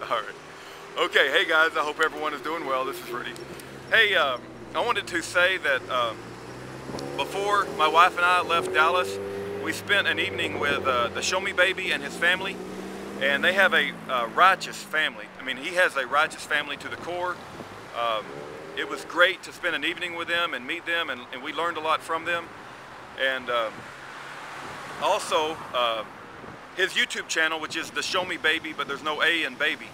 All right. Okay, hey guys, I hope everyone is doing well. This is Rudy. Hey, I wanted to say that before my wife and I left Dallas, we spent an evening with the Show Me Baby and his family, and they have a righteous family. I mean, he has a righteous family to the core. It was great to spend an evening with them and meet them, and we learned a lot from them. And also, his YouTube channel, which is the Show Me Baby, but there's no A in baby,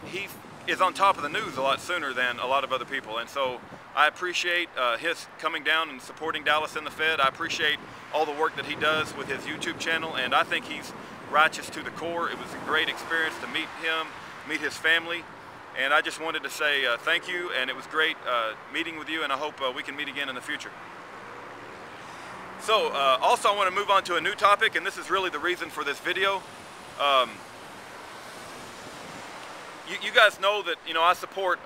he is on top of the news a lot sooner than a lot of other people. And so I appreciate his coming down and supporting Dallas in the Fed. I appreciate all the work that he does with his YouTube channel, and I think he's righteous to the core. It was a great experience to meet him, meet his family, and I just wanted to say thank you, and it was great meeting with you, and I hope we can meet again in the future. So also I want to move on to a new topic, and this is really the reason for this video. You guys know that, you know, I support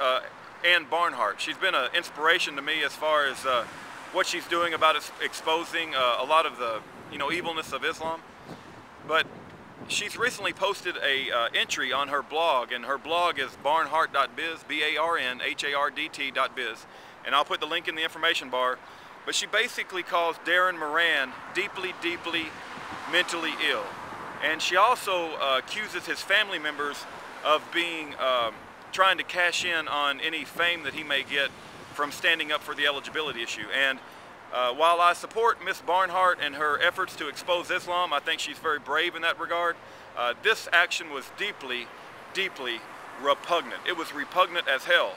Barnhardt. She's been an inspiration to me as far as what she's doing about exposing a lot of the, you know, evilness of Islam. But she's recently posted a entry on her blog, and her blog is barnhardt.biz, barnhardt.biz, and I'll put the link in the information bar. But she basically calls Daryn Moran deeply, deeply mentally ill. And she also accuses his family members of being, trying to cash in on any fame that he may get from standing up for the eligibility issue. And while I support Miss Barnhardt and her efforts to expose Islam, I think she's very brave in that regard, this action was deeply, deeply repugnant. It was repugnant as hell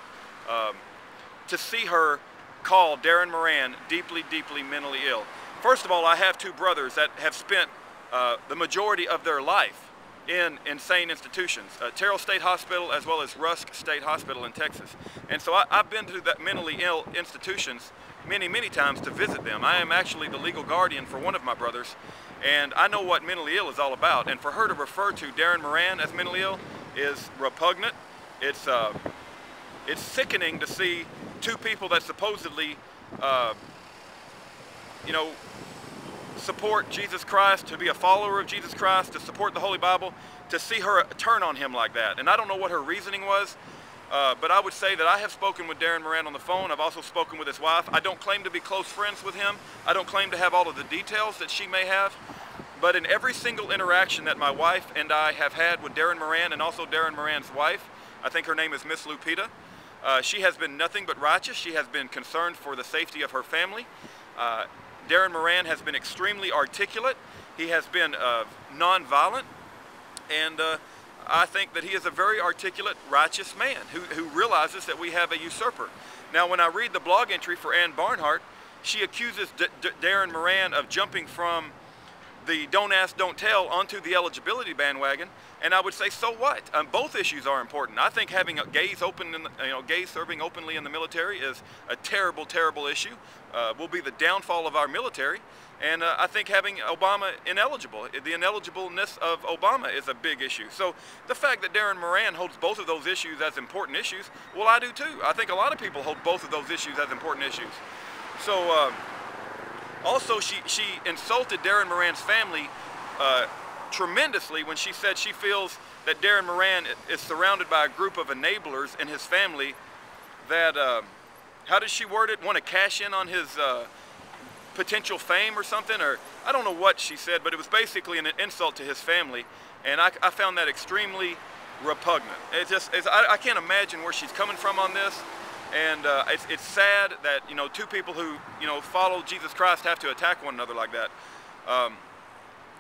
to see her call Daryn Moran deeply, deeply mentally ill. First of all, I have two brothers that have spent the majority of their life in insane institutions, Terrell State Hospital as well as Rusk State Hospital in Texas. And so I've been to that mentally ill institutions many, many times to visit them. I am actually the legal guardian for one of my brothers, and I know what mentally ill is all about. And for her to refer to Daryn Moran as mentally ill is repugnant. It's sickening to see two people that supposedly, you know, support Jesus Christ, to be a follower of Jesus Christ, to support the Holy Bible, to see her turn on him like that. And I don't know what her reasoning was, but I would say that I have spoken with Daryn Moran on the phone. I've also spoken with his wife. I don't claim to be close friends with him. I don't claim to have all of the details that she may have. But in every single interaction that my wife and I have had with Daryn Moran, and also Daryn Moran's wife, I think her name is Miss Lupita, she has been nothing but righteous. She has been concerned for the safety of her family. Daryn Moran has been extremely articulate. He has been non-violent, and I think that he is a very articulate, righteous man who realizes that we have a usurper. Now, when I read the blog entry for Barnhardt, she accuses Daryn Moran of jumping from the don't ask, don't tell onto the eligibility bandwagon, and I would say, so what? Both issues are important. I think having gays gays serving openly in the military is a terrible, terrible issue. Will be the downfall of our military, and I think having Obama ineligible, the ineligibleness of Obama is a big issue. So the fact that Daryn Moran holds both of those issues as important issues, well, I do too. I think a lot of people hold both of those issues as important issues. So. Also, she insulted Daryn Moran's family tremendously when she said she feels that Daryn Moran is surrounded by a group of enablers in his family that, how did she word it, want to cash in on his potential fame or something, or I don't know what she said, but it was basically an insult to his family, and I found that extremely repugnant. I can't imagine where she's coming from on this. And it's sad that, you know, two people who, you know, follow Jesus Christ have to attack one another like that.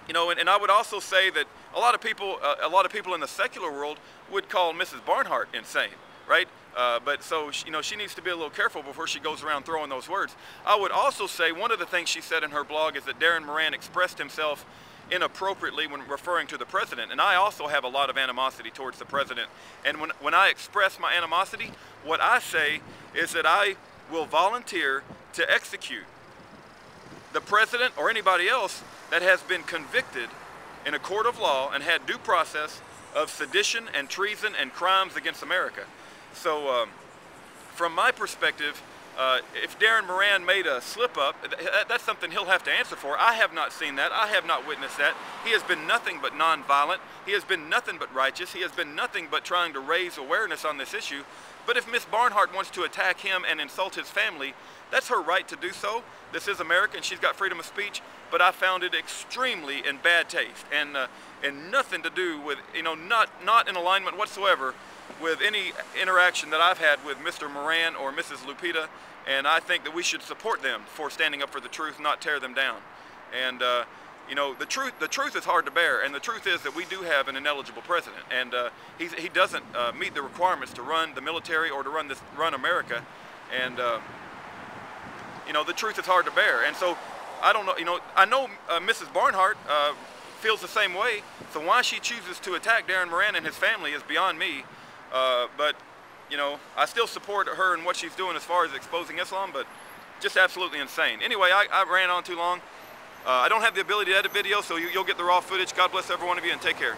You know, and I would also say that a lot of people in the secular world would call Mrs. Barnhardt insane, right? But so, you know, she needs to be a little careful before she goes around throwing those words. I would also say one of the things she said in her blog is that Daryn Moran expressed himself inappropriately when referring to the president, and I also have a lot of animosity towards the president. And when I express my animosity, what I say is that I will volunteer to execute the president or anybody else that has been convicted in a court of law and had due process of sedition and treason and crimes against America. So from my perspective, If Daryn Moran made a slip-up, that's something he'll have to answer for. I have not seen that. I have not witnessed that. He has been nothing but nonviolent. He has been nothing but righteous. He has been nothing but trying to raise awareness on this issue. But if Miss Barnhardt wants to attack him and insult his family, that's her right to do so. This is America, and she's got freedom of speech. But I found it extremely in bad taste, and nothing to do with, not in alignment whatsoever with any interaction that I've had with Mr. Moran or Mrs. Lupita, and I think that we should support them for standing up for the truth, not tear them down. And the truth is hard to bear, and the truth is that we do have an ineligible president, and he doesn't meet the requirements to run the military or to run America, and the truth is hard to bear. And so I don't know, I know Mrs. Barnhardt feels the same way, so why she chooses to attack Daryn Moran and his family is beyond me. But I still support her and what she's doing as far as exposing Islam, but just absolutely insane. Anyway, I ran on too long. I don't have the ability to edit video, so you'll get the raw footage. God bless every one of you, and take care.